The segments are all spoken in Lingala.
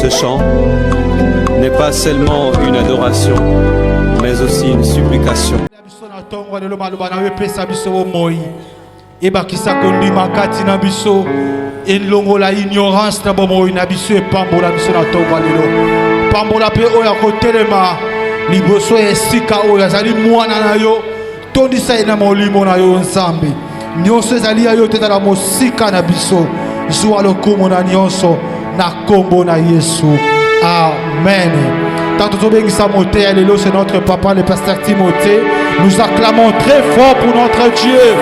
Ce chant n'est pas seulement une adoration, mais aussi une supplication. Et bah qui ça conduit ma katina biso et longo la ignorance na bomo ina biso e pambola biso na tonga lelo pambola pe oya kotelema liboso esika oya zali mwana na yo tondisa ina molimo na yo nzambe nyonso ezali ya yo teta na mosika na biso zuwa lokumu na nyonso na kombo na Yesu amen. Tant tobengisa moté lelo, c'est notre papa le pasteur Timothée. Nous acclamons très fort pour notre Dieu.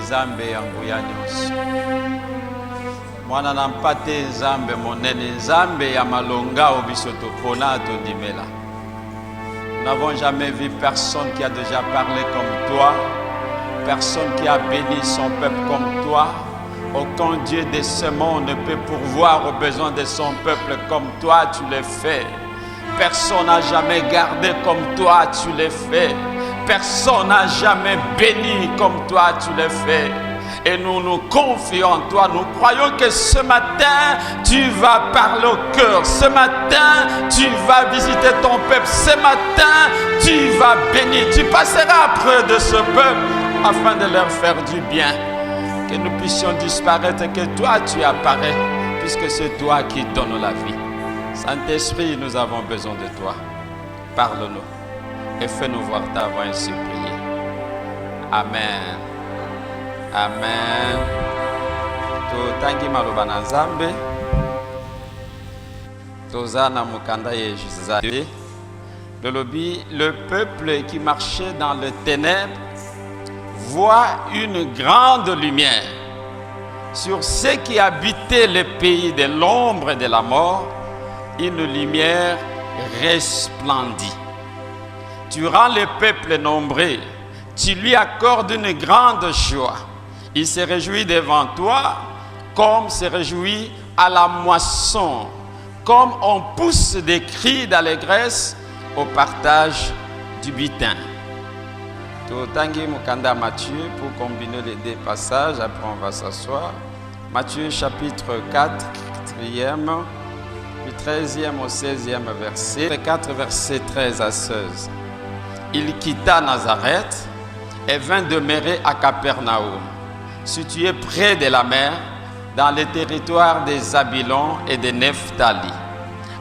Nzambe ya nguya nyonso mwana na mpate nzambe monene nzambe ya malonga o biso topona tondimela. Nous n'avons jamais vu personne qui a déjà parlé comme toi, personne qui a béni son peuple comme toi. Aucun Dieu de ce monde ne peut pourvoir aux besoins de son peuple comme toi tu le fais. Personne n'a jamais gardé comme toi tu le fais. Personne n'a jamais béni comme toi tu le fais. Et nous nous confions en toi. Nous croyons que ce matin, tu vas parler au cœur. Ce matin, tu vas visiter ton peuple. Ce matin, tu vas bénir. Tu passeras près de ce peuple afin de leur faire du bien. Que nous puissions disparaître, que toi tu apparais, puisque c'est toi qui donnes la vie. Saint-Esprit, nous avons besoin de toi. Parle-nous et fais-nous voir ta voix ainsi prier. Amen. Amen. Totangi maloba na Nzambe. Tozana mukanda Jésus. Le lobby, le peuple qui marchait dans les ténèbres voit une grande lumière. Sur ceux qui habitaient le pays de l'ombre et de la mort, une lumière resplendit. Tu rends le peuple nombreux, tu lui accordes une grande joie. Il se réjouit devant toi comme se réjouit à la moisson, comme on pousse des cris d'allégresse au partage du butin. Totangi Mukanda Matthieu pour combiner les deux passages, après on va s'asseoir. Matthieu chapitre 4, 4e, du 13e au 16e verset, 4 versets 13 à 16. Il quitta Nazareth et vint demeurer à Capernaum, situé près de la mer, dans le territoire des Zabylon et de Nephtali,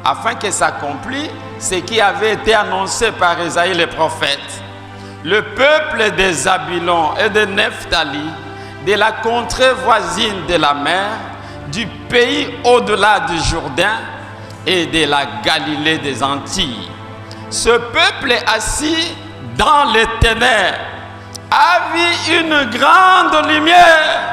afin que s'accomplisse ce qui avait été annoncé par Isaïe le prophète. Le peuple des Zabylon et de Nephtali, de la contrée voisine de la mer, du pays au-delà du Jourdain et de la Galilée des Antilles. Ce peuple assis dans les ténèbres a vu une grande lumière,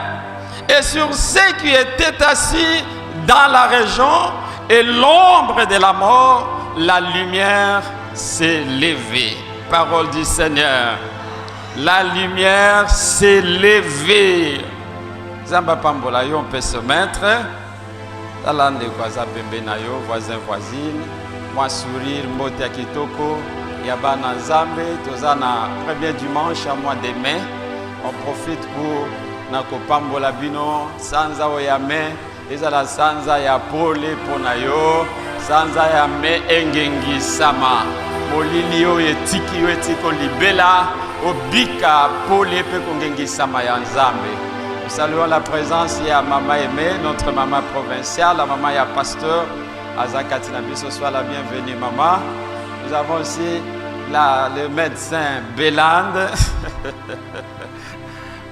et sur ceux qui étaient assis dans la région et l'ombre de la mort, la lumière s'est levée. Parole du Seigneur. La lumière s'est levée. Zamba Pambola, on peut se mettre. Talande Kwaza Pembenayo, voisin, voisine. Moi sourire, Mote Kitoko. Yabana Zambe, Tozana, premier dimanche à mois de mai. On profite pour Nako Pambola Bino, Sanza Oyame, Ezala Sanza ya Pole Ponayo, Sanza ya Me Engengi Sama. Molili yo etiki yo etiko libela obika pole pe kongengi sama ya Nzambe. Nous saluons la présence de Maman Aimée, notre maman provinciale, la maman ya pasteur Azakati Nabiso, soit la bienvenue maman. Nous avons aussi le médecin Belande.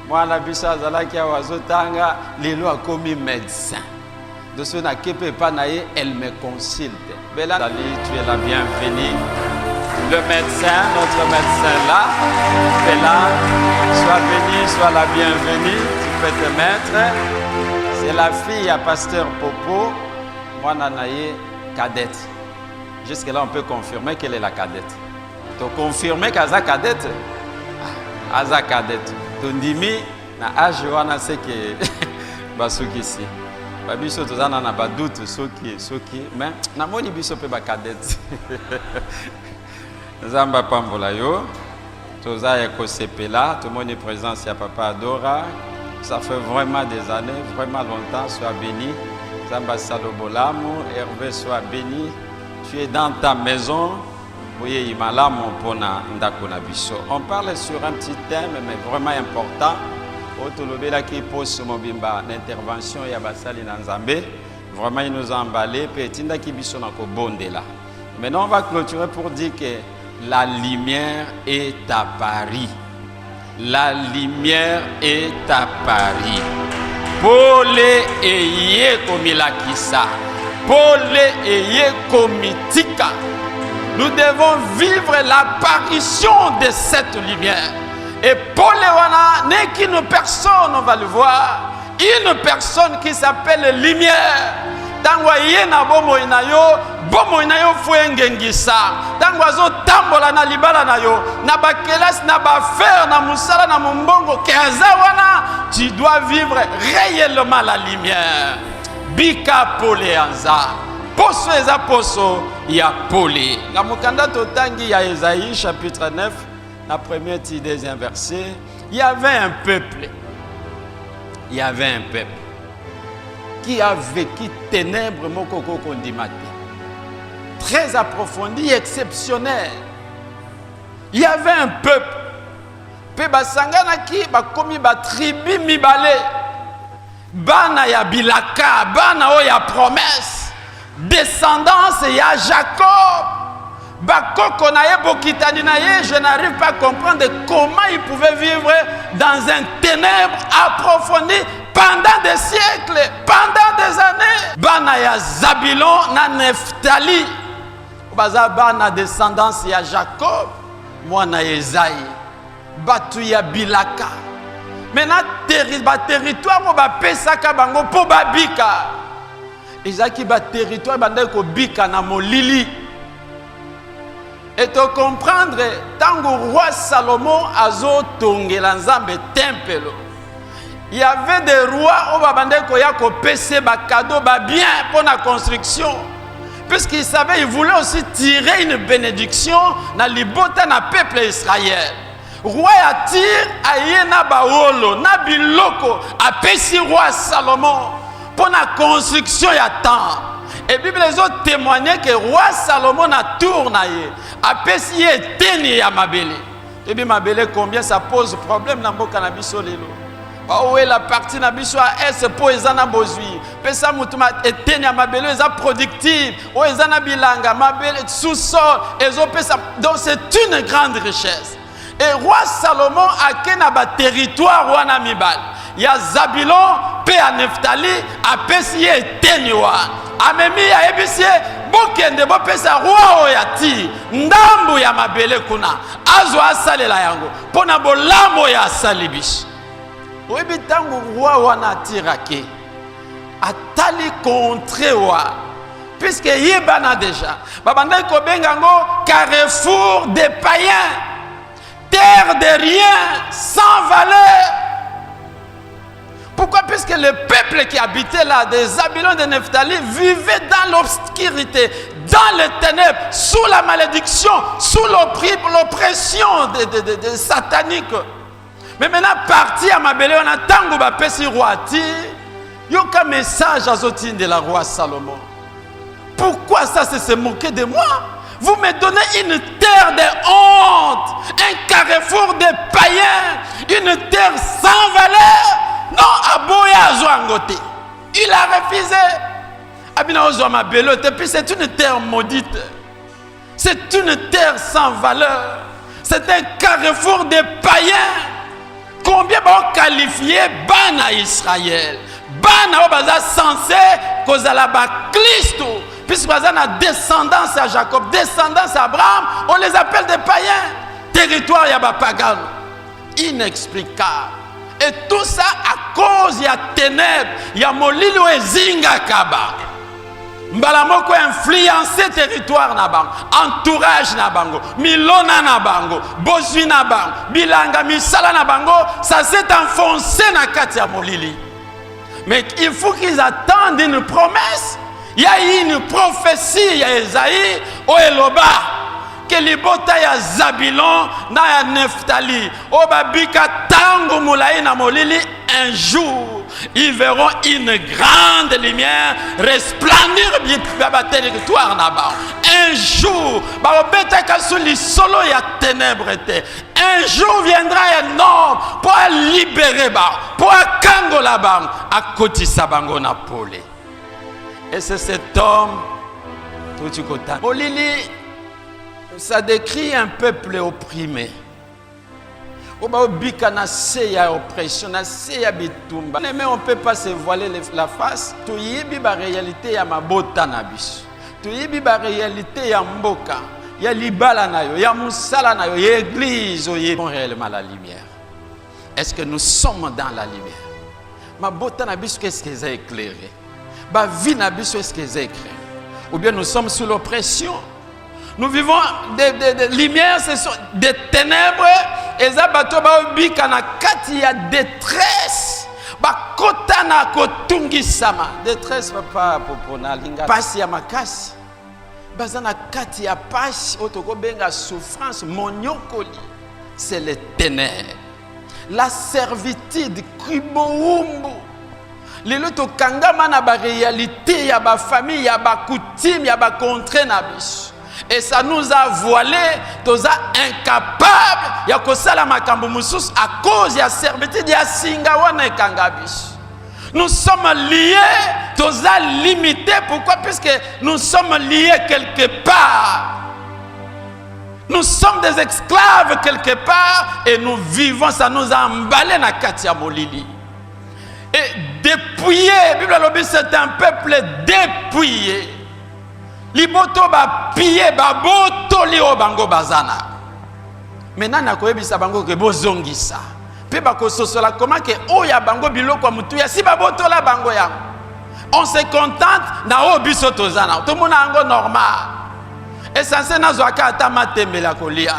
Moi la biso azalaki wazotanga lelo akomi médecin. De ce na kepe pa naye, elle me consulte. Belande, tu es la bienvenue. Le médecin, notre médecin là, sois béni, sois la bienvenue, tu peux te mettre. C'est la fille à pasteur Popo, moi nanaye cadette. Jusque-là, on peut confirmer qu'elle est la cadette. Tu as confirmé qu'elle est cadette? Elle est cadette. Tu dis, na âge, on sait que basuki ici. Babiso tozana na badoute soki mais na moni biso pe ba cadette. Zamba pambola yo. Toza eko sepela, tout le monde est présent, c'est Papa Adora. Ça fait vraiment des années, vraiment longtemps, sois béni. Zamba Salobolamu, Hervé, sois béni. Tu es dans ta maison. Oui, Imalamu pona ndakona biso. On parle sur un petit thème, mais vraiment important. Otolobela qui pose sur mon bimba l'intervention Yabasali Nanzambe. Vraiment, il nous a emballé. Petinda qui biso na ko bondela. Maintenant, on va clôturer pour dire que la lumière est à Paris. La lumière est à Paris. Pole eye komilakisa. Pole eye komitika. Nous devons vivre l'apparition de cette lumière. Et Paul Ewana n'est qu'une personne, on va le voir. Une personne qui s'appelle lumière. Tangwa yena bomo inayo fuengengisa. Tangwa zo tambola na libala na yo. Na bakelas na bafer na musala na mumbongo kezawana. Tu dois vivre réellement la lumière. Bika pole anza. Poso eza poso ya pole. Na mukanda totangi ya Esaïe chapitre 9, la première et deuxième verset, il y avait un peuple. Il y avait un peuple qui a vécu ténèbres mokoko kondimate. Très approfondi, exceptionnel. Il y avait un peuple. Pe basangana ki bakomi ba tribu mibale. Bana ya bilaka, bana o ya promesse. Descendance ya Jacob. Bakoko na ye bokitani na ye, je n'arrive pas à comprendre comment il pouvait vivre dans un ténèbre approfondi pendant des siècles, pendant des années. Bana ya Zabilon na Neftali. Baza bana descendance ya Jacob, mwana Esaïe. Batu ya Bilaka. Maintenant territoire mo ba pesaka bango po babika. Ezaki ba territoire banda ko bika na molili. Et te comprendre, tango roi Salomon azo tongela nzambe tempelo. Il y avait des rois au babande ko ya ko pese ba cadeau ba bien pour la construction. Puisqu'il savait, il voulait aussi tirer une bénédiction dans libota na peuple Israël. Roi Atir ayena baolo na biloko a pesi roi Salomon pour la construction ya temps. Et Bible les autres témoignaient que roi Salomon a tourné a pesi eteni ya mabele. Et bien mabele combien ça pose problème dans mboka na biso lelo. Où est la partie na biso a est pour ezana bozui. Pesa mutuma eteni ya mabele eza productive. O ezana bilanga mabele sous-sol ezo pesa. Donc c'est une grande richesse. Et roi Salomon a kena ba territoire wana mibal. Ya Zabilon pe a Neftali a pesi eteni wana. Amemi ya ebisie bokende bo pesa roi oyati ndambu ya mabele kuna azo asalela yango pona bolamo ya salibish. Oyebi tango roi wana atirake atali contre wa puisque yebana déjà babanda ko bengango carrefour des païens, terre de rien, sans valeur. Pourquoi? Puisque le peuple qui habitait là, des Zabilon de Neftali, vivait dans l'obscurité, dans les ténèbres, sous la malédiction, sous l'oppression de satanique. Mais maintenant, parti à Mabele, on a tango ba pesi roi Atir, yoka message à Zotine de la roi Salomon. Pourquoi ça, c'est se moquer de moi? Vous me donnez une terre de honte, un carrefour de païens, une terre sans valeur. Non, Aboya Zouangote. Il a refusé. Abina Ozouama Belote. Et puis c'est une terre maudite. C'est une terre sans valeur. C'est un carrefour de païens. Combien vont qualifier Bana Israël? Bana Obaza censé cause à la Christo. Puisque Baza a descendance à Jacob, descendance à Abraham, on les appelle des païens. Territoire Yaba Pagan. Inexplicable. Et tout ça à cause, il y a ténèbres, il y a molilo et zinga kaba. Mbalamoko influencé territoire na bango, entourage na bango, milona na bango, bozui na bango, bilanga misala na bango, ça s'est enfoncé na kati ya molili. Mais il faut qu'ils attendent une promesse. Il y a une prophétie, il y a Esaïe, o Eloba. que libota ya Zabilon na ya Neftali obabika tango mulai na molili, un jour ils verront une grande lumière resplendir baba territoire na-bas. Un jour babeta kasuli solo ya ténèbres te. Un jour viendra un homme pour libérer pour kangola à kotisa bango na pole. Et c'est cet homme tout kota. Molili, ça décrit un peuple opprimé. Mais on ne peut pas se voiler la face. Tu y es la réalité ya mabota na biso. Tu y es la réalité ya mboka. Ya libala na yo, ya musala na yo, ya église, ya réellement la lumière. Est-ce que nous sommes dans la lumière? Mabota na biso, qu'est-ce qu'ils ont éclairé? Ba vie na biso, est-ce qu'ils ont éclairé? Ou bien nous sommes sous l'oppression? Nous vivons des lumières, ce sont des ténèbres. Et ça, il y a détresse. Kotana kotungi sama. Détresse, papa, pour nalinga. Pasi ya makasi. Bazana kati ya pasi, otoko benga souffrance, monyokoli. C'est les ténèbres. La servitude, kriboumbu. Lelo to kangama na ba réalité, ya ba famille, ya ba coutume, ya ba contre na biso. Et ça nous a voilés, nous a incapables, ya kosala makambo mususu à cause ya servitude ya singa wana kangabis. Nous sommes liés, nous a limités. Pourquoi? Puisque nous sommes liés quelque part. Nous sommes des esclaves quelque part et nous vivons, ça nous a emballés na katia molili. Et dépouillé, Bible lobby, c'est un peuple dépouillé. Liboto ba piller ba boto li o bango bazana. Maintenant na koyebisa bango ke bozongisa. Pe ba ko sosola comment que o ya bango biloko mutu ya si ba boto la bango ya. On se contente na o biso tozana. Tout monde ango normal. Et ça c'est na zwaka ata matembela kolia.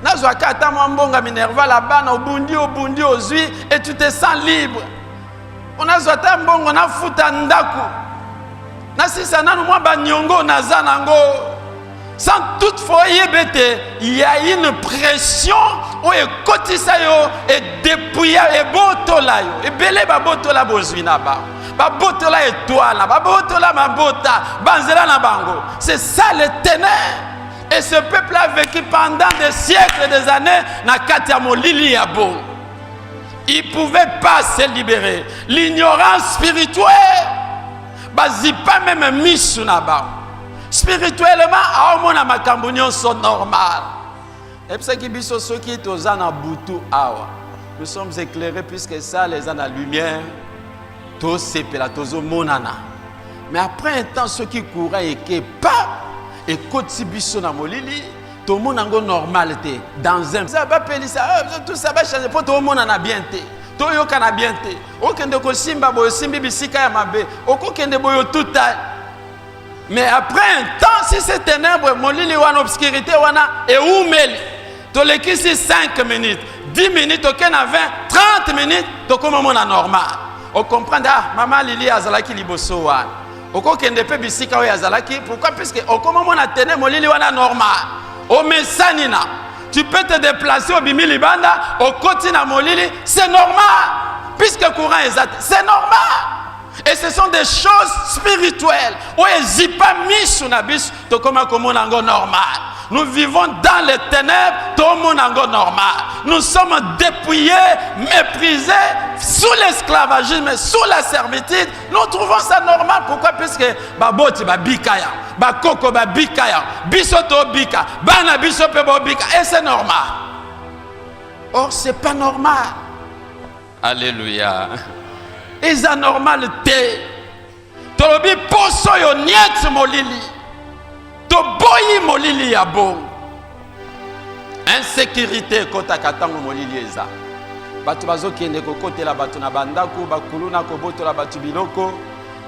Na zwaka ata mbonga minerva la bana obundi ozui et tu te sens libre. On a zwata mbongo na futa ndaku. Nasisa nanu mwa banyongo nazanango. Sans toutefois il y a une pression où est kotisa yo et dépouilla et botola yo et belé ba botola bozwina ba botola étoile ba botola mabota banzela na bango. C'est ça les ténèbres. Et ce peuple a vécu pendant des siècles, des années na kati ya molili ya bo. Il ne pouvait pas se libérer. L'ignorance spirituelle. Bazipa même misu na ba. Spirituellement, aomona makambo nyonso normal. Et puis ce qui biso soki tozana butu awa. Nous sommes éclairés puisque ça les a la lumière. To sepela tozo monana. Mais après un temps ceux qui couraient et qui pas et koti biso na molili, to monango normalité dans un ça va pelisa tout ça va changer pour to monana bien té. Toyo kana bien te. Okende ko simba boyo simbi bisika ya mabe. Okokende boyo tuta. Mais après un temps, si c'est ténèbres, molili wana obscurité wana et oumeli. To lekisi 5 minutes, 10 minutes, okena 20, 30 minutes, to koma mona normal. On comprend maman lili azalaki liboso wana. Okokende pe bisika o azalaki. Pourquoi? Puisque okoma mona ténèbres molili wana normal. O mesanina. Tu peux te déplacer au Bimi Libanda, au côté de Molili, c'est normal. Puisque le courant est c'est normal. Et ce sont des choses spirituelles. Où il n'y a pas mis sur l'abus, tout comme un normal. Nous vivons dans les ténèbres, tout le monde est normal. Nous sommes dépouillés, méprisés, sous l'esclavagisme, sous la servitude. Nous trouvons ça normal. Pourquoi? Puisque baboti babikaya, bakoko babikaya, bisoto bika, bana bisope bobika, et c'est normal. Or, c'est pas normal. Alléluia. Et c'est normal. Tolobi poso yo niet molili. To boyi molili ya bon. Insécurité kota katango molili eza. Batu bazo kende ko kote la batu na bandako bakuluna ko boto la batu biloko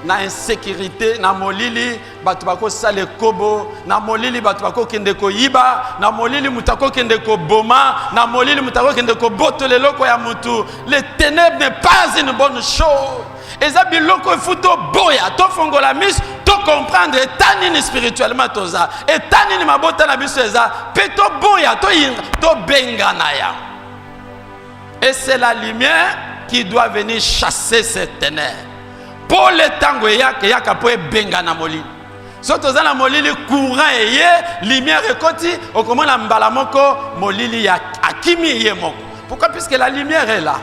na insécurité na molili batu bako sale kobo na molili batu bako kende ko yiba na molili mutako kende ko boma na molili mutako kende ko boto le loko ya mutu. Les ténèbres n'est pas une bonne chose. eza biloko futo boya to fongola mis to comprendre etanini spirituellement toza etanini mabota na biso eza pe to boya to bengana ya. Et c'est la lumière qui doit venir chasser ces ténèbres. Pour le tango yaka po bengana molili. Soto za na molili courant eye lumière ekoti okomona mbala moko molili ya akimi ye moko. Pourquoi? Puisque la lumière est là.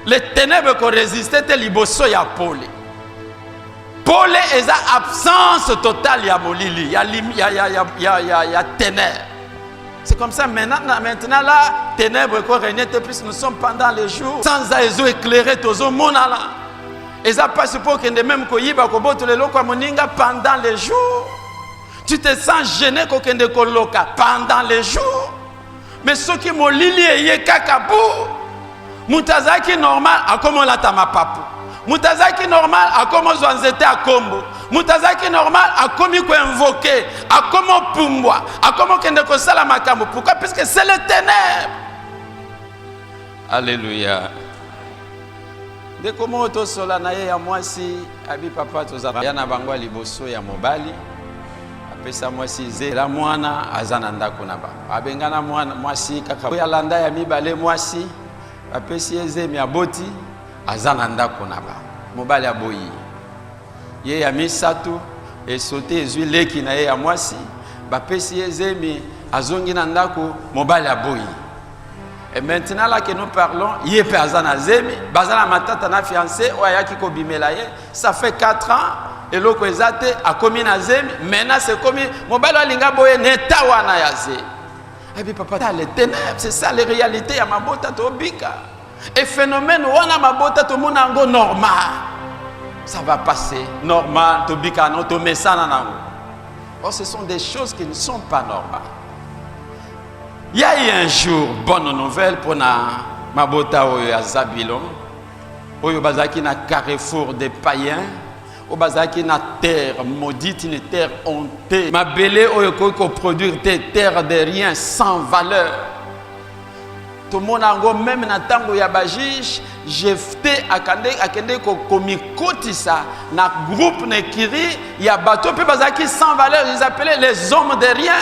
Les ténèbres qui résistaient étaient liboso ya pole. Pole est la absence totale ya molili, ya ténèbres. C'est comme ça maintenant là, ténèbres qui règnent plus nous sommes pendant les jours sans aézo éclairé tozo monala. Et ça passe pour que de même koyiba ko boto le loko moninga pendant les jours. Tu te sens gêné ko kende ko loka pendant les jours. Mais ceux qui molili eye kakabu Mutazaki normal a comme la tamapapu. Mutazaki normal a comme zwanzete a kombo. Mutazaki normal a comme ko invoquer, a comme pumbwa, a comme kende ko sala makambo. Pourquoi? Parce que c'est le ténèbre. Alléluia. De comment to sola na ye ya mwasi abi papa to za ya na bangwa liboso ya mobali. Apesa mwasi ze la mwana azana ndako na ba. Abengana mwana mwasi kaka ya landa ya mibale mwasi. Apesi ezemi aboti azana ndako na ba mobali aboyi ye ya misatu esote ezwi leki na ye ya mwasi bapesi ezemi azongi na ndako mobali aboyi. Et maintenant là que nous parlons ye pe azana zemi bazana matata na fiancé oyaki ko bimela ye ça fait 4 ans et loko ezate akomi na zemi maintenant c'est comme mobali alinga boye neta wana ya zemi. Et puis papa, les ténèbres, c'est ça les réalités ya mabota to bika. Et phénomène wana mabota to monango normal. Ça va passer normal to bika no to mesana nango. Or ce sont des choses qui ne sont pas normales. Il y a eu un jour bonne nouvelle pour na mabota oyo ya Zabilon. Oyo bazaki na carrefour des païens. Au bazaki na terre maudite, une terre hontée. Ma belé oyo ko produire des terres de rien sans valeur. Tout le monde a même na tango ya bajish, Jephté akende ko komikotisa na groupe nekiri ya bateau pe bazaki sans valeur, ils appelaient les hommes de rien.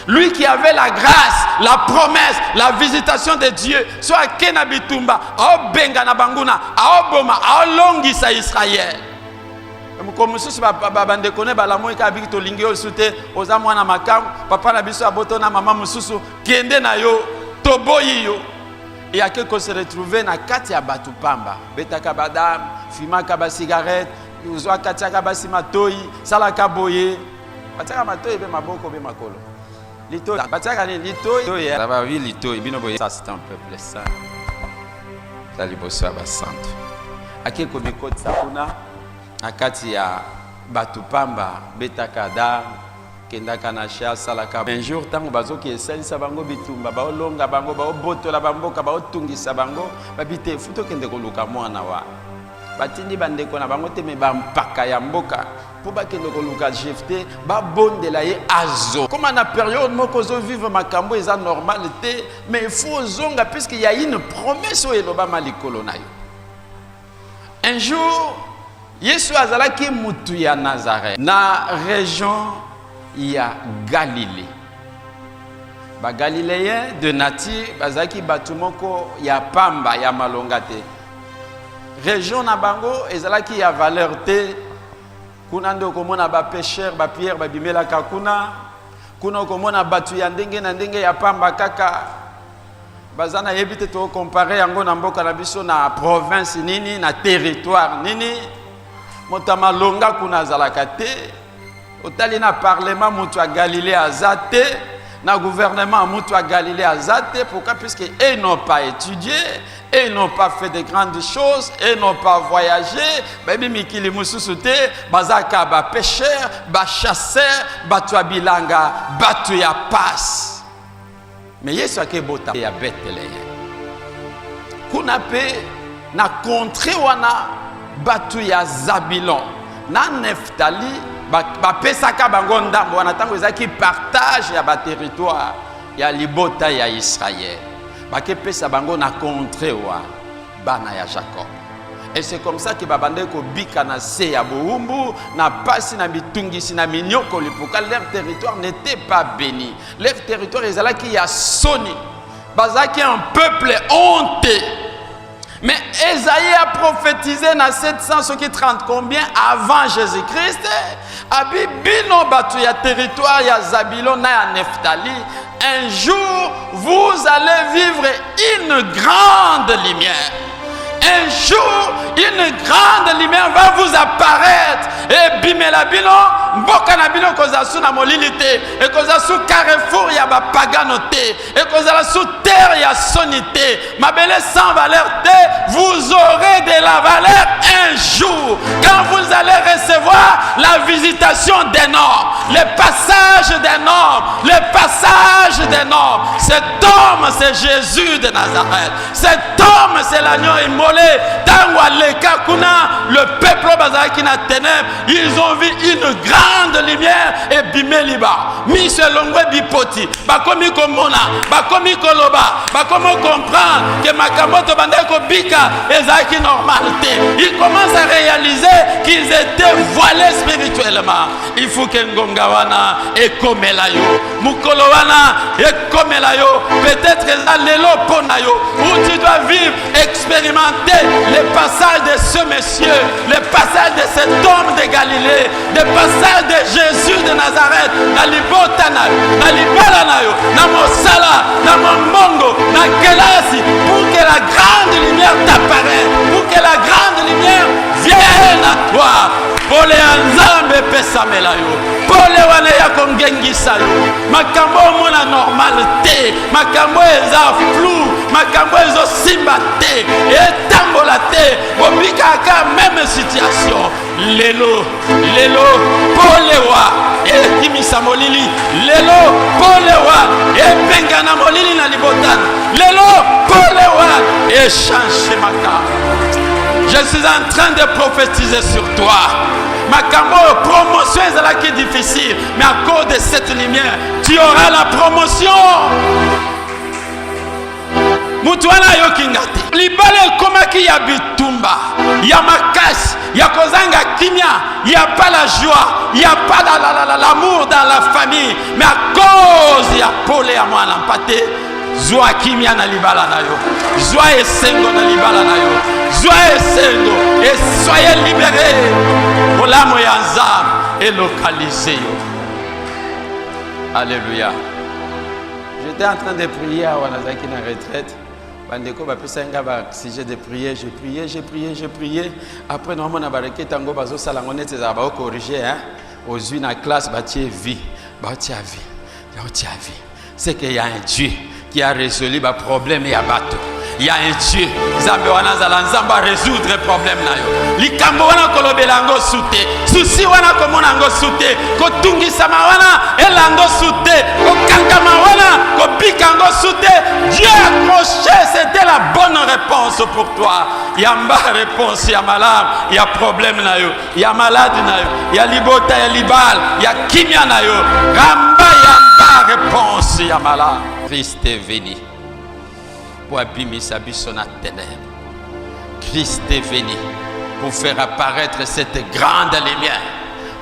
Lui qui avait la grâce, la promesse, la visitation de Dieu, soit kenabitumba, a benga na banguna, a boma, a longisa Israël. Comme mususu bande kone balamo ikabiki to lingi osute oza mwana makamu papa na biso aboto na mama mususu kende na yo toboyi yo et a quelque se retrouver na kati ya batu pamba betaka badam fimaka ba cigarette uzwa kati ya ba simatoi salaka boye bataka matoi be maboko be makolo lito bataka ni lito ya ba wi lito bino boye ça c'est un peuple saint ça liboso ba santo akeko mikoti sakuna akati ya batu pamba betaka da kendaka na sha salaka un jour tango bazoki esalisa bango bitumba baolonga bango baobotola bamboka baotungisa bango babite futo kende koluka mwana wa batindi bandeko na bango te me bampaka ya mboka po bakende koluka Jephté babondela ye azo comme na période moko zo vivre makambo eza normal te mais il faut zonga puisque il y a une promesse o eloba malikolo na yo. Un jour Yesu azalaki mutu ya Nazareth na région ya Galilée. Ba Galiléens de nature bazaki batumoko ya pamba ya malongate. Région na bango ezalaki ya valeur te kuna ndo komona ba pêcheur ba pierre ba bimela kakuna kuna komona batu ya ndenge na ndenge ya pamba kaka bazana yebite to comparer yango na mboka na biso na province nini na territoire nini. Motama longa kuna zalaka te otali na parlement mutu a Galilée azate na gouvernement mutu a Galilée azate. Pourquoi? Puisque ils n'ont pas étudié, ils n'ont pas fait de grandes choses, ils n'ont pas voyagé. Baby mikili mususu te bazaka ba pêcheur ba chasseur batu ya bilanga batu ya passe. Mais Yesu akebota ya Bethléem kuna pe na contrée wana batu ya Zabilon na Neftali bapesaka bango ndambo wana tango ezaki partage ya ba territoire ya libota ya Israël bakepesa bango na contrée wa bana ya Jacob. Et c'est comme ça que babande ko bika na se ya boumbu, na pasi na bitungisi na minyoko lipuka. Leur territoire n'était pas béni. Leur territoire ezala ki ya soni. Bazaki un peuple honteux. Mais Esaïe a prophétisé dans 730 combien avant Jésus-Christ. Abibino batu ya territoire ya Zabulon na ya Nephtali. Un jour, vous allez vivre une grande lumière. Un jour, une grande lumière va vous apparaître. Et bimelabino, mbokanabino kozasu na molilité. Et kozasu carrefour ya ba paganoté. Et kozasu terre ya sonité. Mabele sans valeur te, vous aurez de la valeur un jour. Quand vous allez recevoir la visitation des normes, le passage des normes, le passage des normes. Cet homme, c'est Jésus de Nazareth. Cet homme, c'est l'agneau immolé. Le peuple bazaki na ténèbres, ils ont vu une grande lumière et bimeliba. Mi se longwe bipoti. Bakomi komona, bakomi koloba, bakomi comprendre que makamoto bandeko bika ezaki normalité. Ils commencent à réaliser qu'ils étaient voilés spirituellement. Il faut que Ngongawana et Komelayo, Mukolowana et Komelayo, peut-être lelo ponayo, où tu dois vivre, expérimenter le passage de ce monsieur, le passage de cet homme de Galilée, le passage de Jésus de Nazareth, na libota nayo, na libala nayo, na mosala, na mombongo, na kelasi, pour que la grande lumière t'apparaisse, pour que la grande lumière vienne à toi. Pole anzambe pesa melayo, pole wane ya kongengisa yo, makambo mona normalité, makambo eza flou, makambo ezo simba te, etambola te, obika ka même situation. Lelo, polewa, et kimisa molili, lelo, polewa, et bengana molili na libotan, lelo, polewa, et change maka. Je suis en train de prophétiser sur toi. Ma promotion est difficile, mais à cause de cette lumière, tu auras la promotion. Mutuana yokingate. Libale komaki ya bitumba, ya makasi, ya kozanga kimia, il n'y a pas la joie, il n'y a pas l'amour dans la famille, mais à cause ya pole ya mwana mpate. Zoa kimia na libala na yo. Zoa esengo na libala na yo. Zoa esengo. Et soyez libérés. Olamo ya nzambe et localisez yo. Alléluia. J'étais en train de prier à Wanazaki na retraite. Bandeko ba pesenga ba sujet de prier, j'ai prié. Après normalement na bareke tango bazo sala ngonete za ba corriger hein. Aux une na classe ba tie vie. Ba tie vie. C'est qu'il y a un Dieu qui a résolu le problème et abattu. Il y a un Dieu. Zambe wana zalanzamba résoudre le problème na yo. Likambo wana kolobelango soute. Susi wana komonango soute. Kotungisa wana elango soute. Kokankama wana kobikango soute. Dieu a accroché, c'était la bonne réponse pour toi. Il y a ma réponse, il y a malade, il y a problème na yo. Il y a malade na yo. Il y a libota, il y a libal, il y a kimia na yo. Ramba yamba réponse, il y a malade. Christ est venu pour abimisa biso na ténèbres. Christ est venu pour faire apparaître cette grande lumière.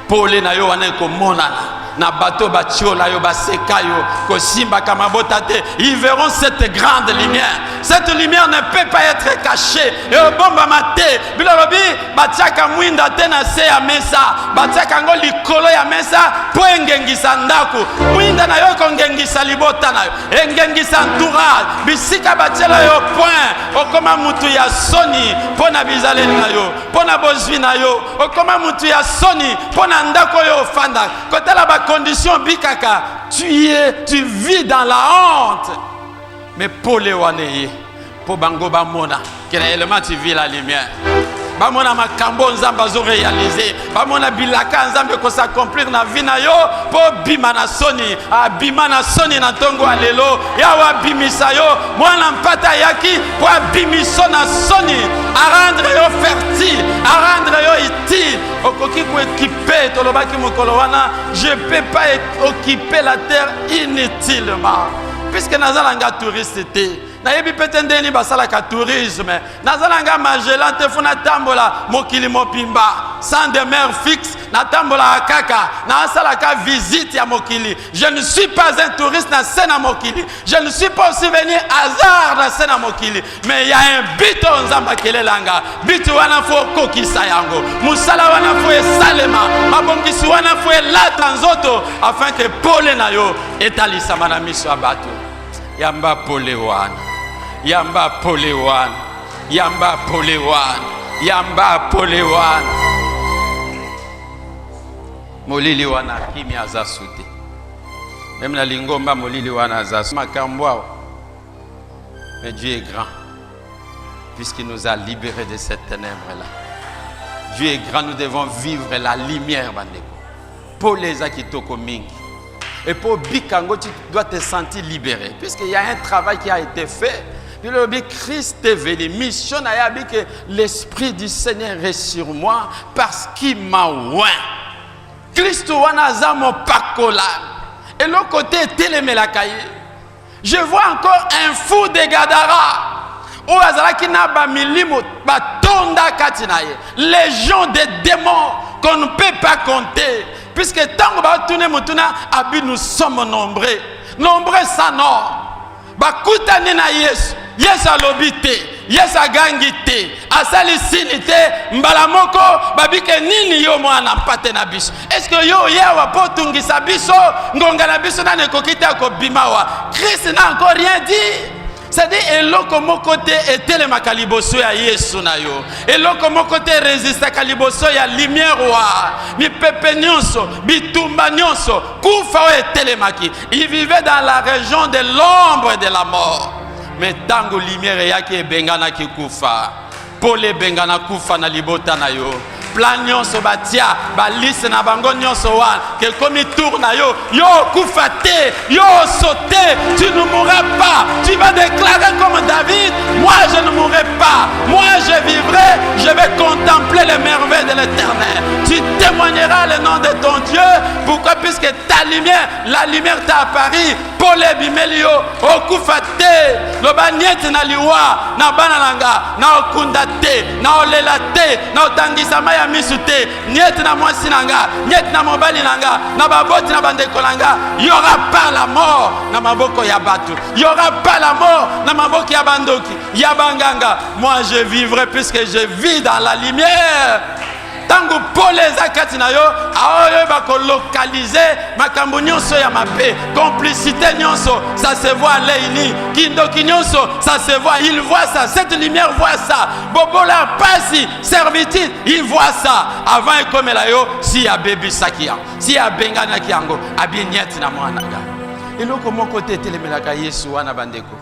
Pole na yo wana ko monana na bateau batiola yo baseka yo ko simba kamabota te. Ils verront cette grande lumière. Cette lumière ne peut pas être cachée. Et au bomba maté bilolobi batiaka mwinda te na se ya mesa, batiaka ngo likolo ya mesa po engengisa ndako. Mwinda na yo kongengisa libota na yo, engengisa entourage. Bisika batiela yo point okoma mutu ya soni pona bizaleli na yo, pona bozwi na yo, okoma mutu ya soni pona ndako yo fanda. Kotala ba condition bikaka, tu vis dans la honte. Mais pour les waneye, pour bango bamona, que réellement tu vis la lumière. Bamona makambo nzamba zo réaliser, bamona bilaka nzambe ko s'accomplir na vie na yo, po bimana soni, abimana soni na tongo alelo, ya wa bimisa yo, mwana mpata yaki, po bimiso na soni, a rendre yo fertile, a rendre yo utile, okoki ko équiper tolobaki mokolo wana, je peux pas occuper la terre inutilement. Puisque nazalanga touriste nayebi pete ndeni basalaka tourisme nazalanga Magellan te funa tambola mokili mopimba sans demeure fixe na tambola kaka na salaka visite ya mokili. Je ne suis pas un touriste na sena mokili, je ne suis pas aussi venu hasard na sena mokili, mais il y a un but nzamba kelelanga but wana fo kokisa yango musala wana fo esalema mabongisi wana fo elata nzoto afin que pole na yo etalisama na miso ya bato. Yamba pole wana, yamba pole wana, yamba pole wana, yamba pole wana. Molili wana kimia aza sute. Même na lingomba molili wana aza sute. Makambo. Mais Dieu est grand. Puisqu'il nous a libérés de cette ténèbre-là. Dieu est grand, nous devons vivre la lumière, bandeko. Pour les akitoko mingi. Et pour Bikango, tu dois te sentir libéré. Puisqu'il y a un travail qui a été fait. Puis le Christ est venu. Mission a dit que l'Esprit du Seigneur est sur moi parce qu'il m'a oint. Christ wana zamo pakola. Et l'autre côté, télémelakaye. Je vois encore un fou de Gadara. O azalaki na ba milimo batonda katinaye. Légion de démons qu'on ne peut pas compter. Puisque tant que nous sommes nombreux. Nombreux sans nom. Bakutani na Yesu. Yesu alobite. Yesu agangite. Asali sinite. Mbalamoko. Babike nini yo mwana mpate na biso. Est-ce que yo yewa potungisa biso. Ngonga na biso na nekokite ako bimawa. Christ n'a encore rien dit. C'est-à-dire, eloko mokote etele makaliboso ya Yesu na yo. Eloko mokote résiste kaliboso ya lumière wa. Mi pepe nyonso, bitumba nyonso, kufa o etele maki. Il vivait dans la région de l'ombre et de la mort. Mais tango lumière yaki bengana ki kufa. Pole bengana kufa na libota na yo. Plan nyonso batia, balise na bango nyonso wan. Que comme il tourne yo, yo koufate, yo sauté, tu ne mourras pas. Tu vas déclarer comme David, moi je ne mourrai pas. Moi je vivrai, je vais contempler les merveilles de l'Éternel. Tu témoigneras le nom de ton Dieu. Pourquoi? Puisque ta lumière, la lumière t'a apparu. Pole bimelio, okufate, loba nyete na liwa, na banalanga, na okundate, na olelate, na otangisa ya misute, nyete na mwasi nanga, nyete na mobali nanga, na baboti na bandeko nanga, il y aura pas la mort na maboko ya batu. Il y aura pas la mort na maboko ya bandoki, ya banganga. Moi je vivrai puisque je vis dans la lumière. Tango pole zakati na yo aoyo bako localiser makambo nyonso ya mabe complicité nyonso ça se voit leini kindoki nyonso ça se voit, il voit ça, cette lumière voit ça, bobola pasi servitude il voit ça avant ekomela yo si ya baby sakia si ya bengana kiango abinyati na mwananga eloko moko te telemelaka Yesu wana bandeko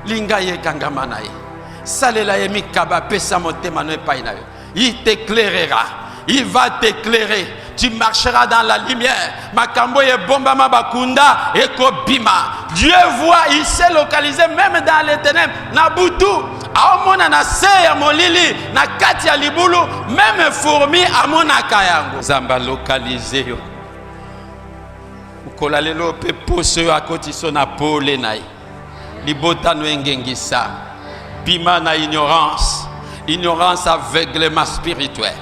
linga ye kangama na ye salela ye mikaba pesa motema no epai na yo. Il t'éclairera, il va t'éclairer. Tu marcheras dans la lumière. Makambo ye bomba mabakunda eko bima. Dieu voit, il s'est localisé même dans les ténèbres. Nabutu, aomona na se ya molili, na kati ya libulu, même fourmi amona kayango. Zamba localisé yo. Ukola lelo pe poso yo akoti so na pole nai. Libota no engengisa. Bima na ignorance. Ignorance, aveuglement spirituel.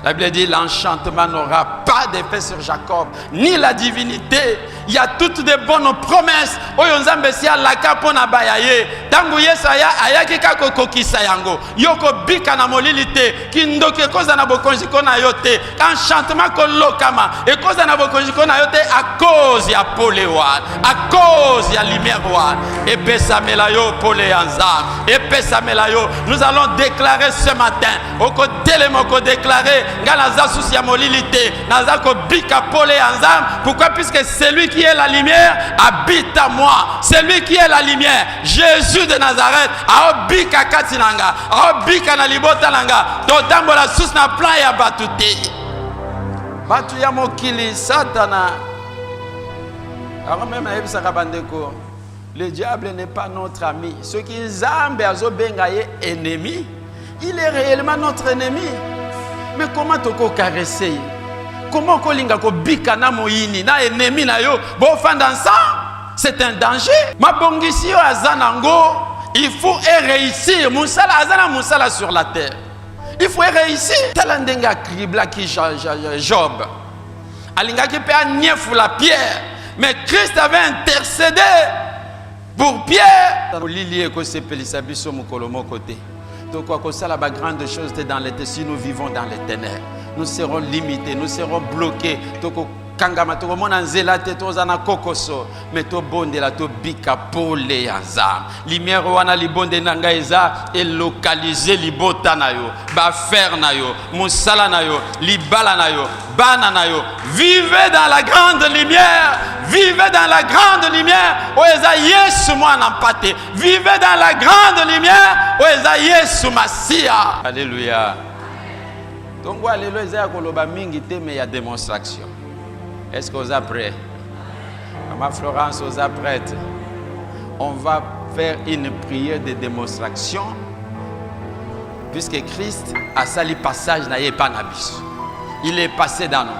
La Bible dit l'enchantement n'aura pas d'effet sur Jacob, ni la divinité. Il y a toutes des bonnes promesses. Oyonzambe siya laka pona bayaye. Tangu Yesaya ayaki kako kokisa yango. Yoko bika na molilite. Kindoke koza na bokonji kona yote. Enchantement ko lokama. E koza na bokonji kona yote à cause ya polewan. À cause ya lumière wan. Et pesa melayo pole anza. Et pesa melayo. Nous allons déclarer ce matin. Oko telemoko déclarer. Ngala za susi ya molilite. Nazako bika pole anza. Pourquoi? Puisque c'est lui qui est la lumière habite à moi. C'est lui qui est la lumière. Jésus de Nazareth. Aobika katinanga. Aobika na libota nanga. Totambola sus na plan ya batute. Batu ya mokili satana. Alors même na yebisaka bandeko. Le diable n'est pas notre ami. Ce qui zambe azo bengaye ennemi. Il est réellement notre ennemi. Mais comment toko caresser? Comment kolinga ko bika na moyini na ennemi na yo bo fanda ensemble? C'est un danger. Ma bongisi yo azanango Il faut réussir. Moussala azana moussala sur la terre. Il faut réussir. Talandenga kribla ki Job. Alinga ki pe niefou la pierre. Mais Christ avait intercédé pour Pierre. Lili eko sepelisa biso mukolo côté. Donc quoi que ça la grande chose dans les si nous vivons dans les ténèbres, nous serons limités, nous serons bloqués. Kangama to mona nzela te to zana kokoso mais to bonde la to bika pole yaza lumière wana libonde nanga eza et localiser libota na yo ba faire na yo musala na yo libala na yo bana na yo. Vivez dans la grande lumière, vivez dans la grande lumière o eza Yesu mwana mpate. Vivez dans la grande lumière o eza Yesu Masia. Alléluia. Donc alléluia eza koloba mingi te mais il y a démonstration. Est-ce que vous êtes prêts? Maman Florence, vous êtes prête? On va faire une prière de démonstration. Puisque Christ a sali passage n'a pas nabis. Il est passé dans nous.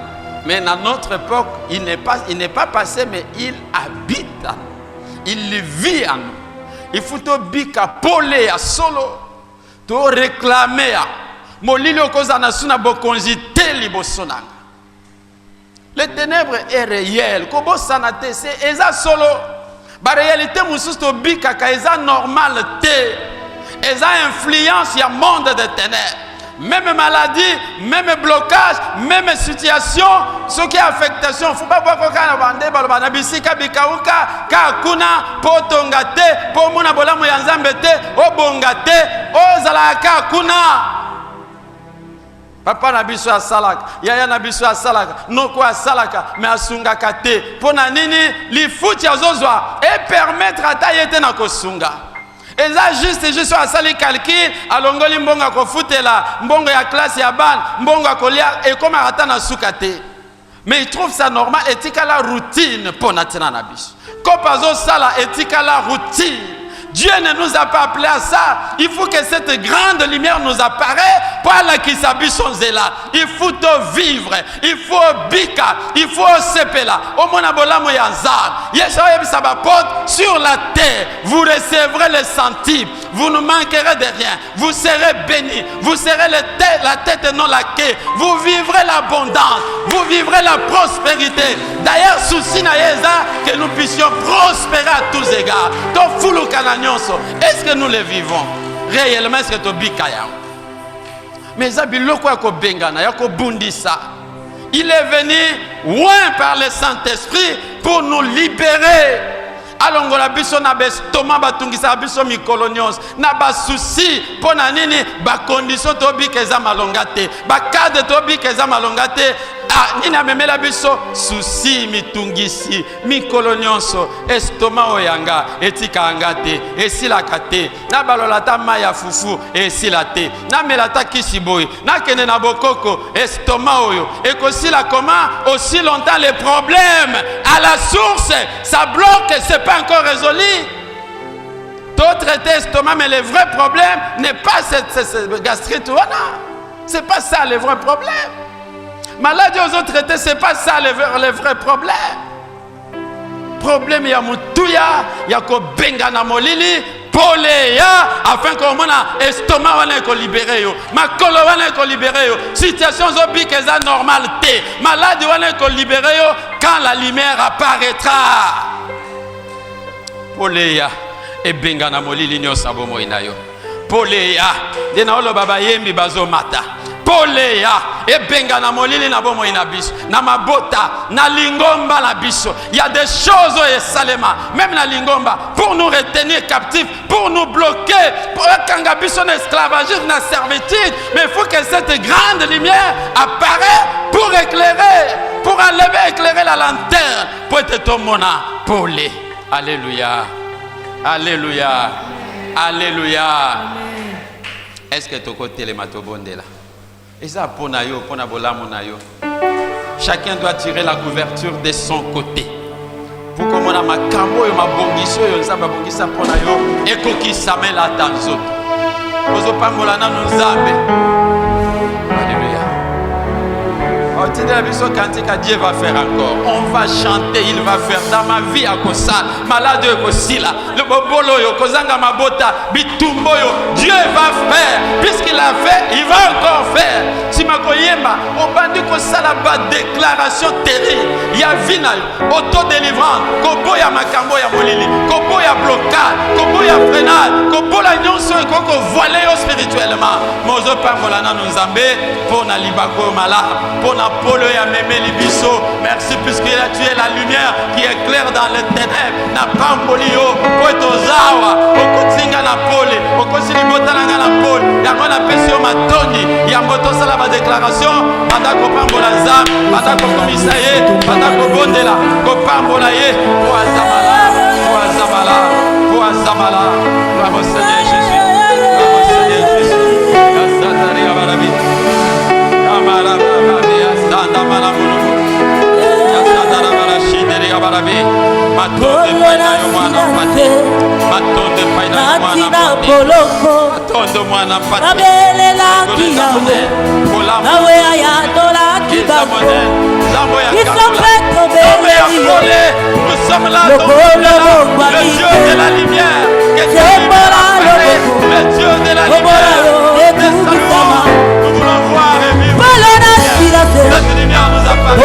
Mais dans notre époque, il n'est pas passé, mais il habite en nous. Il vit en nous. Il faut te bika polé à solo. Te réclamer. Molili okozana suna bokonzite libosonanga. Les ténèbres est réel. Kobo sanate c'est eza solo. Ba réalité mususu to bikaka eza normal te. Eza influence ya monde de ténèbres. Même maladie, même blocage, même situation, ce qui est affectation. Faut pas voir kokana bande baloba na bisika bikauka ka kuna potongate po mona bolamu ya nzambe te obongate ozalaka kuna. Papa na biso asalaka, yaya na biso asalaka, noko asalaka, mais asungaka te. Pona nini lifuti azozwa et permettre ata yete na kosunga. Eza juste asali calcul, alongoli mbonga kofutela, mbongo ya classe ya ban, mbongo kolia et comme ata na sukate. Mais il trouve ça normal, etika la routine pona tena na biso. Kopazo sala etika la routine. Dieu ne nous a pas appelés à ça. Il faut que cette grande lumière nous apparaisse pour la qui s'habille son zéla. Il faut te vivre. Il faut bika. Il faut sepela. Au monabola moyanzar. Yeshua sabapote sur la terre. Vous recevrez les centimes. Vous ne manquerez de rien. Vous serez bénis. Vous serez la tête et non la queue. Vous vivrez l'abondance. Vous vivrez la prospérité. D'ailleurs, souci na yeza que nous puissions prospérer à tous égards. Donc, fou le canagnon. Est-ce que nous le vivons réellement? Est-ce que tu bikaya? Mais zabiloko yako bengana yako bundisa. Il est venu loin par le Saint-Esprit pour nous libérer. Alongola biso na bestoma batungisa biso mikolonios na ba souci pona nini ba condition to bikeza malongate ba cadre to bikeza malongate. Ah, nina memela biso souci mitungisi mikolonioso estoma oyanga etika angate esila kate na balolata maya fufu esila te na melata kisiboy na kene na bokoko estoma oyo ekosila comment aussi longtemps les problèmes à la source ça bloque, c'est pas encore résolu. D'autres estomac, mais le vrai problème n'est pas cette gastrite. C'est pas ça le vrai problème. Maladie aux autres traités, c'est pas ça le vrai problème. Problème, il y a Moutouya, il y a Kobenga na Molili, Poléa, afin qu'on mona estomac wana ko libéré yo, makolo wana ko libéré yo, situation zobi que ça normalité, maladie wana ko libéré yo quand la lumière apparaîtra. Poléa et benga na Molili nyosa bomo inayo. Poléa, dena olo baba yembi bazo mata. Poléa et benga na molili na bomo inabis na mabota na lingomba la biso. Il y a des choses au Salema, même na lingomba, pour nous retenir captifs, pour nous bloquer, pour kanga biso na esclavagisme, na servitude. Mais il faut que cette grande lumière apparaisse pour éclairer, pour enlever, éclairer la lanterne, pour être ton mona polé. Alléluia, alléluia, alléluia. Est-ce que tu côté les matobonde là? Et ça, chacun doit tirer la couverture de son côté. Pour que mon amakambo et ma bongiso et ça va bongisa ponayo et koki samela tanzo. Ozo pamolana nous zabe. Alléluia. Continue la mission cantique, Dieu va faire encore. On va chanter, il va faire. Dans ma vie à Kosa, malade Kosila, le Bobolo, Kozanga Mabota, Bitumboyo, Dieu va faire. Puisqu'il a fait, il va encore faire. Si ma koyema, on va dire que ça là-bas, déclaration terrible. Il y a vina, autodélivrance, Kobo ya Makambo ya Molili, Kobo ya blocade, Kobo ya freinade, Kobo la nyonso et Koko voilé spirituellement. Mozo Pambolana nous ambe, pour na libako malade, pour na polo ya Mémé Libiso. Merci puisqu'il a tué la lumière qui éclaire dans les ténèbres. Na Pambolio, pour être aux awa, au Kutsinga na pole, au Kosili Botalanga na pole, Yango na Pesio Matoni, Yamboto Salaba déclaration, Badako Pambola Zam, Badako Komisaye, Badako Bondela, Kopambola Ye, pour Azamala, pour Azamala, pour Azamala, bravo Seigneur Jésus, bravo Seigneur Jésus, Yazatari Abarabi, Kamara Barabi, Yazanda Malamuno, Yazanda Barashideri Abarabi, Matonde Paina Yomana Pati, Matonde Paina Yomana Pati, Matonde Mwana Pati, Nawe ayatola kibako nous sommes là, le Dieu de la lumière, le Dieu de la lumière, nous voulons voir et vivre. Cette lumière nous appartient.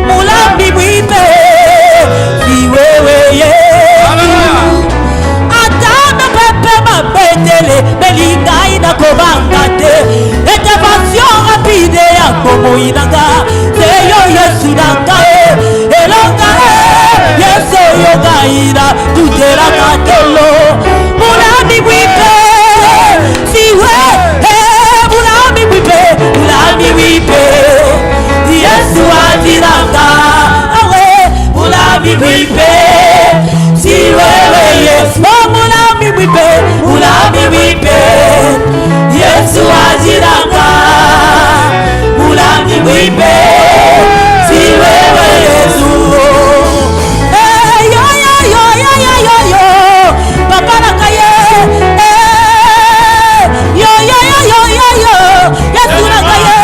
Mulambi mwipe si wewe Yesu Atame pepe mabetele Melinga ina kobangate Intervention rapide ya komo inanga Seyo Yesu nanga Elonga Yesu yoga ina tutela katolo Mulambi mwipe si wewe Mulambi mwipe Yesu adiranga awe mulami mwipe si wewe Yesu mulami mwipe Yesu adiranga mulami mwipe si wewe Yesu yo papa nakaye yo Yesu nakaye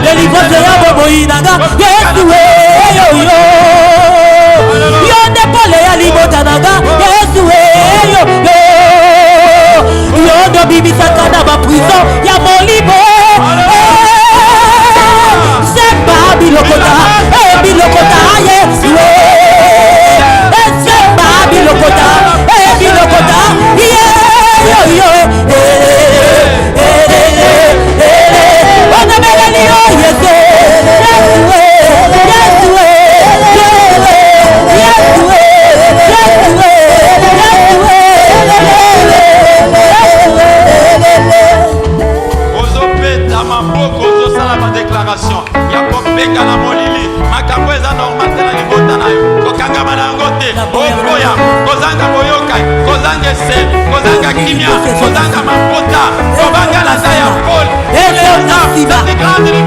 Delivrance ya bobo inanga Yesu yo ndepole ya libota nanga Yesu yo ndo bibisaka na baprison ya molibo Semba bilokota Yesu Semba bilokota Alléluia.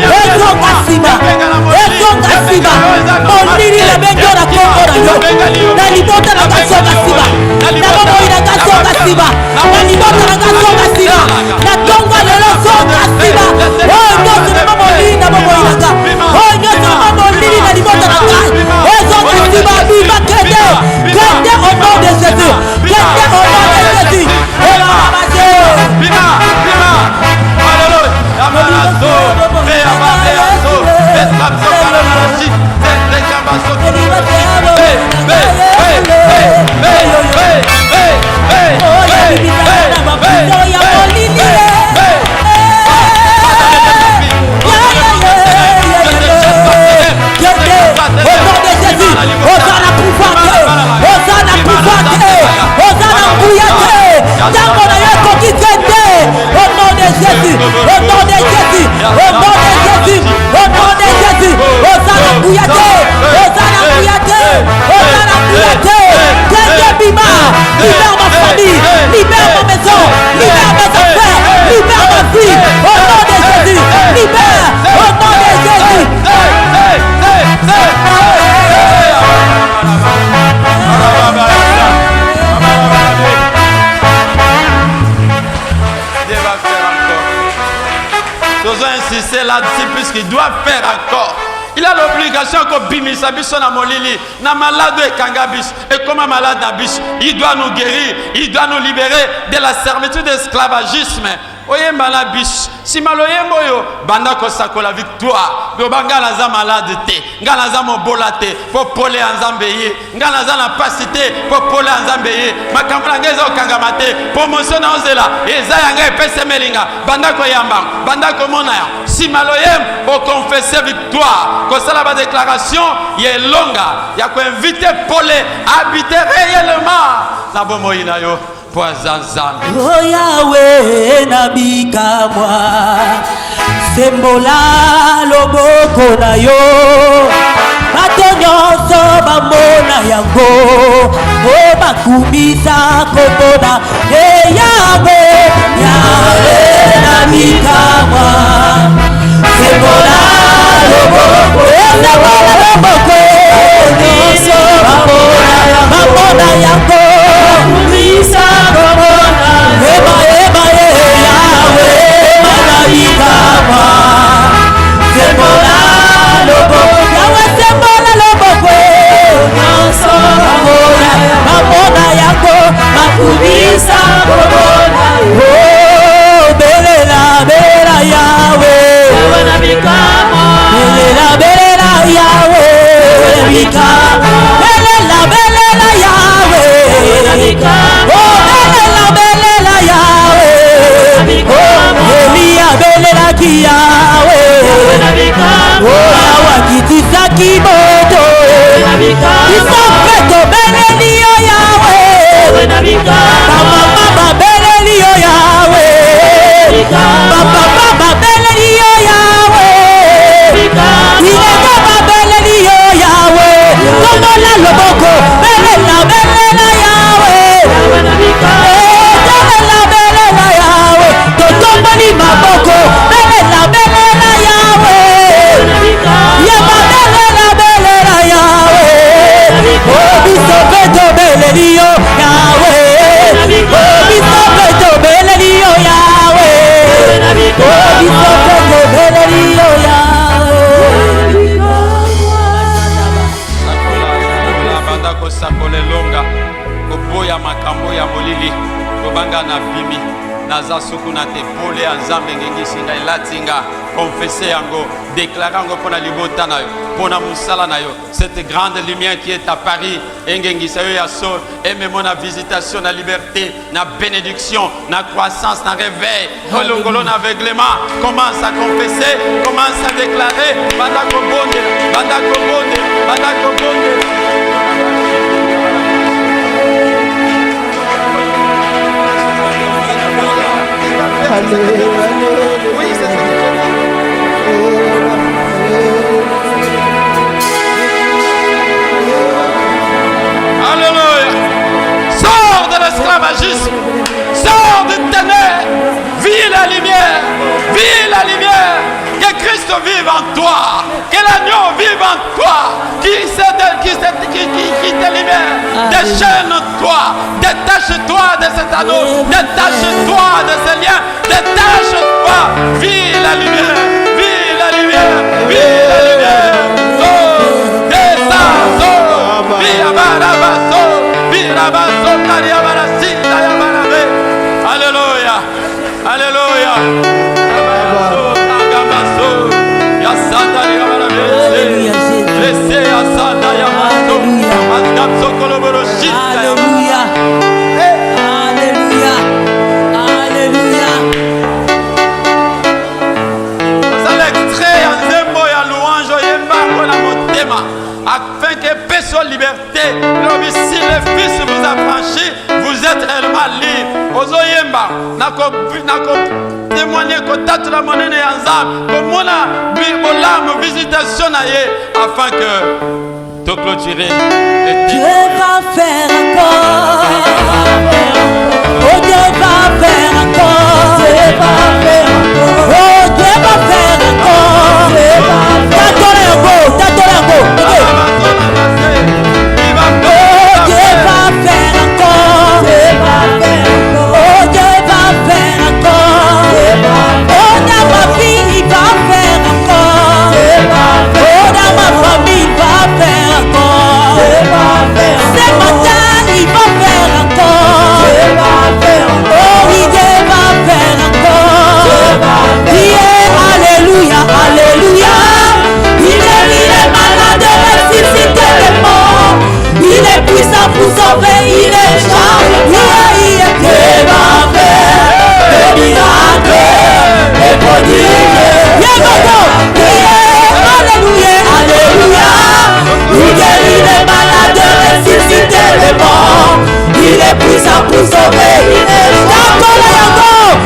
Tango na yo koki kende. Au nom de Jésus. Au nom de Jésus. Au nom de Jésus. Au nom de Jésus. Osana Kouyate. Osana Kouyate. Osana Kouyate. Kende Bima. Libère ma famille. Libère ma maison. Libère mes affaires. Libère ma vie. Au nom de Jésus. Libère. Au nom de Jésus. Dieu va faire encore. Nous avons insisté là-dessus puisqu'il doit faire encore. Il a l'obligation que bimisa biso na molili na malade et kangabis et comme un malade nabis, il doit nous guérir, il doit nous libérer de la servitude d'esclavagisme. Oyemba na bis si maloyembo yo banda ko sakola victoire do banga naza malade te nga naza mobola te po pole nzambe ye nga naza na pasité po pole nzambe ye makambo na ngezo kangama te promotion na ozela eza yanga epese melinga banda ko yamba banda ko mona ya si maloyem o confesser victoire ko sala ba déclaration ye longa ya ko inviter pole habiter réellement na bomoina yo. Oh Yahweh nabika mwa sembola loboko na yo bato nyonso bamona yango o bakumisa komona Yahweh Yahweh nabika mwa sembola loboko nyonso bamona yango cette grande lumière qui est à Paris, et même mon visitation, la liberté, la bénédiction, la croissance, la réveil, l'aveuglement, commence à confesser, commence à déclarer, oui, c'est ça. Alléluia. Sors de l'esclavagisme, sors de ténèbres, vis la lumière, vis la lumière. Que Christ vive en toi, que l'agneau vive en toi, qui te libère. Déchaîne-toi, détache-toi de cet anneau, détache-toi de ces liens, détache-toi, vis la lumière, vis la lumière, vis la lumière. Oh, descends, oh, vis abarabaso, vis rabaso, tariabarasi, tariabarabe. Alléluia, alléluia. Alléluia. Alléluia. Alléluia. C'est l'extrait en zembo ya louange yemba kola motema afin que paix soit liberté. Si le Fils vous a franchi, vous êtes réellement libre. témoigner que tu la monnaie ensemble, comme on a visitation afin que te clôturer. Dieu va faire encore. Oh, Dieu va faire encore. Dieu va faire encore. Oh, Dieu va faire encore. Dieu va faire encore. Oh, Dieu va faire encore. Dieu va faire encore. Oh, Dieu va faire encore. Oh, dans ma vie, il va faire encore. Oh, dans ma famille, il va faire encore. Ce matin, il va faire encore. Oh, oui, Dieu va faire encore. Alléluia, alléluia. Il est malade, ressuscité les morts. Il est puissant pour sauver, il est chargé. Dieu va faire des miracles, des prodiges. Alléluia, alléluia. Il guérit les malades, ressuscité les morts. Il est puissant pour sauver, il est chargé.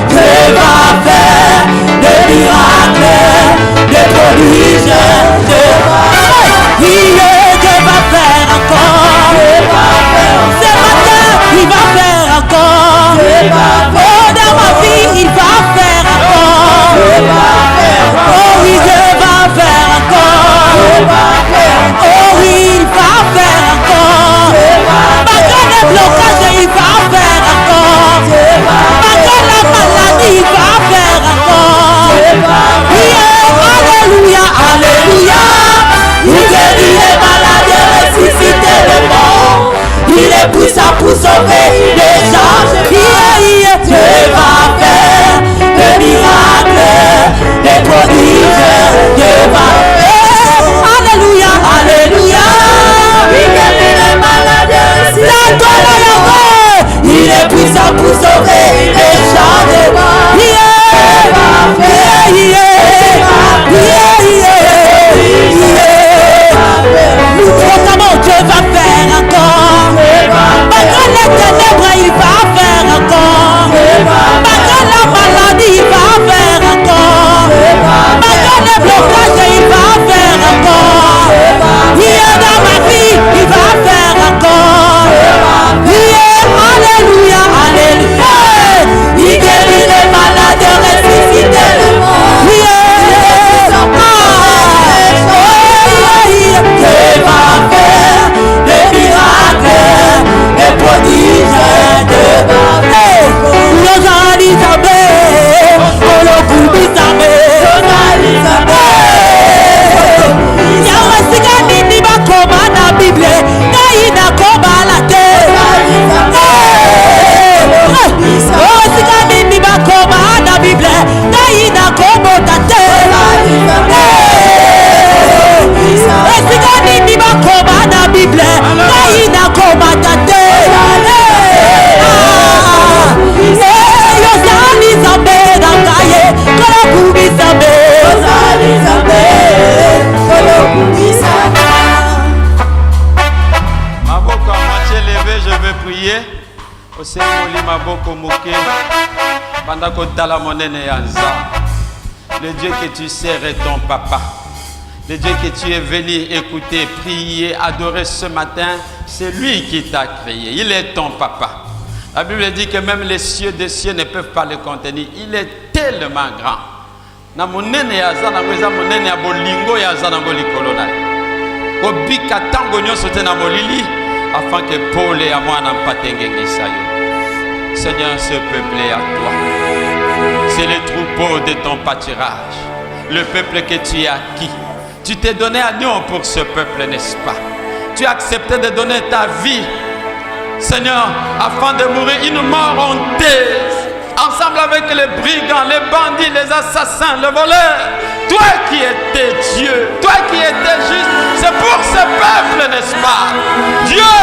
Dieu va faire des miracles, des prodiges. Dieu va faire encore. Ce matin, il va faire encore. Oh, dans ma vie, il va faire encore. Oh oui, Dieu va faire encore. Oh oui, il va faire encore. Malgré les blocages, il va faire encore. Malgré la maladie, il va faire encore. Alléluia, alléluia. Il guérit les malades, ressuscité les morts. Il est puissant pour sauver les gens. Dieu va faire des miracles, des prodiges. Dieu va faire. Alléluia, alléluia. Il guérit les malades, il est puissant pour sauver les gens. Dieu va faire. Nous proclamons Dieu va faire encore. Malgré les ténèbres, il va faire encore. Malgré la maladie, il va faire encore. Malgré les blocages, il va faire encore. Il est dans ma vie, il va faire encore. Alléluia, alléluia. Il guérit les malades, ressuscite les morts. Dieu va faire des miracles, des prodiges. Dieu va faire. Le Dieu que tu sers est ton papa. Le Dieu que tu es venu écouter, prier, adorer ce matin, c'est lui qui t'a créé. Il est ton papa. La Bible dit que même les cieux des cieux ne peuvent pas le contenir. Il est tellement grand. Na monene ya zana kweza monene ya bolingo ya zana ngolikolo na. Ko bika tango nyoso te na molili afin que Paul et à moi n'en patengengisa yo. Seigneur, ce peuple est à toi. C'est le troupeau de ton pâturage. Le peuple que tu as acquis. Tu t'es donné à nous pour ce peuple, n'est-ce pas? Tu as accepté de donner ta vie, Seigneur, afin de mourir une mort honteuse. Ensemble avec les brigands, les bandits, les assassins, les voleurs. Toi qui étais Dieu, toi qui étais juste, c'est pour ce peuple, n'est-ce pas? Dieu,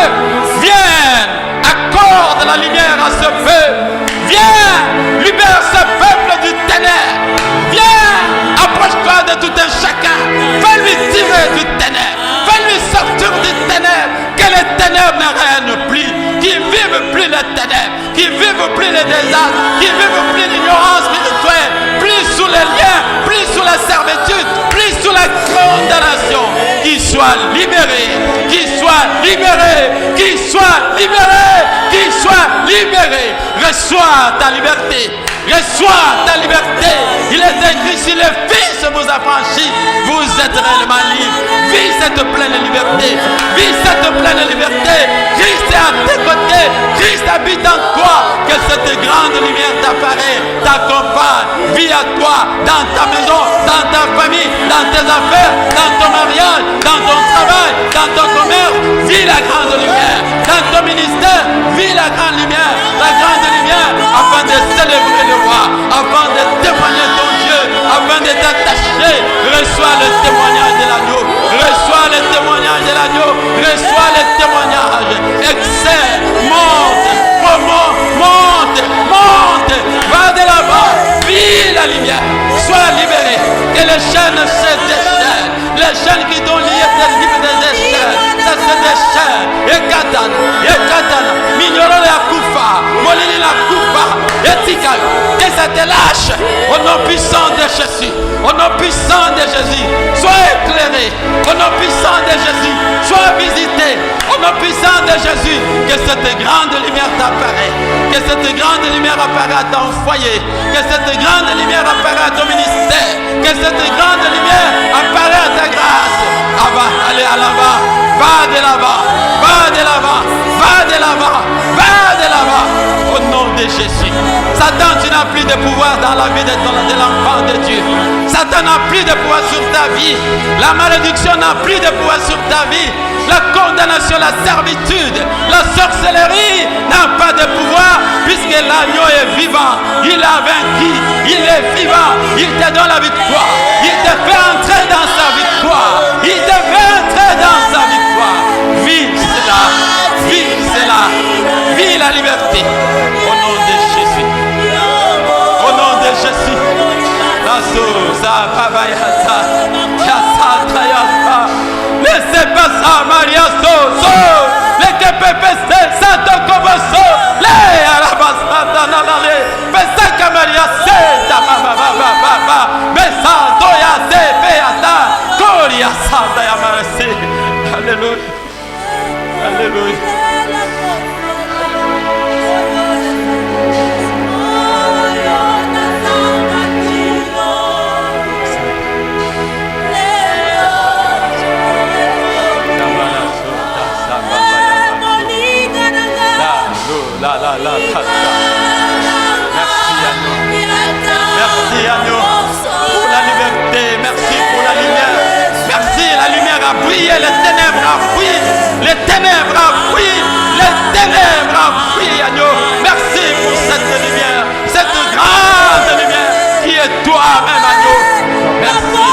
viens, accorde la lumière à ce peuple. Viens, libère ce peuple du ténèbre. Viens, approche-toi de tout un chacun. Fais-lui tirer du ténèbre. Fais-lui sortir du ténèbre. Que les ténèbres ne règnent plus. Qui vivent plus les ténèbres. Qui vivent plus les désastres. Qui vivent plus les l'ignorance spirituelle, plus sous les liens, plus sous la servitude, plus sous la condamnation. Qu'il soit libéré, qu'il soit libéré, qu'il soit libéré, qu'il soit libéré. Reçois ta liberté. Reçois ta liberté. Il est écrit, si le Fils vous affranchit, vous êtes réellement libre. Vis cette pleine liberté. Vis cette pleine liberté. Christ est à tes côtés. Christ habite en toi. Que cette grande lumière t'apparaît, t'accompagne. Vis à toi, dans ta maison, dans ta famille, dans tes affaires, dans ton mariage, dans ton travail, dans ton commerce. Vis la grande lumière. Dans ton ministère, vis la grande lumière. La grande lumière, afin de célébrer le roi, afin de témoigner ton Dieu, afin de t'attacher. Reçois le témoignage de l'agneau. Reçois le témoignage de l'agneau. Reçois le témoignage. Excelle, monte, monte, monte. Va de là-bas. Vis la lumière. Sois libéré. Que les chaînes se déchaînent. Les chaînes qui t'ont lié des libres des chaînes. Ça se déchaîne. Et katana. Mignolo la koufa. Molini la koufa. Et que ça te lâche. Au nom puissant de Jésus. Au nom puissant de Jésus. Sois éclairé. Au nom puissant de Jésus. Sois visité. Au nom puissant de Jésus. Que cette grande lumière t'apparaît. Que cette grande lumière apparaît à ton foyer. Que cette grande lumière apparaît à ton ministère. Que cette grande lumière apparaît à ta grâce. Allez à l'avant. Va de l'avant. Va de l'avant. Va de l'avant. Va de l'avant. Au nom de Jésus. Satan, tu n'as plus de pouvoir dans la vie de l'enfant de Dieu. Satan n'a plus de pouvoir sur ta vie. La malédiction n'a plus de pouvoir sur ta vie. La condamnation, la servitude, la sorcellerie n'a pas de pouvoir puisque l'agneau est vivant. Il a vaincu. Il est vivant. Il te donne la victoire. Il te fait entrer dans sa victoire. Il te fait entrer dans sa victoire. Vive cela. Vive cela. Vive la liberté. Au nom de Jésus. Au nom de Jésus. Laissez pas ça, Maria So. Les KPPC, Santo Koboso. Les Arabasata Nalale. Pesaka Maria Seta Baba. Besa Doya Se Beata. Koria Santa Yamarase. Alléluia. Alléluia. Merci à nous pour la liberté, merci pour la lumière. Merci, la lumière a brillé, les ténèbres a fui, les ténèbres a fui, les ténèbres a fui à nous. Merci pour cette lumière, cette grande lumière qui est toi-même à nous. Merci.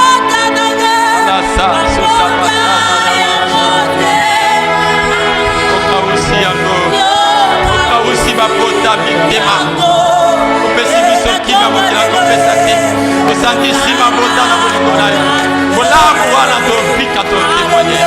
Bapota bikema kopesi biso kimia mokila kopesa te osangisi mabota na bolingo na yo molamu wana topika totémoigne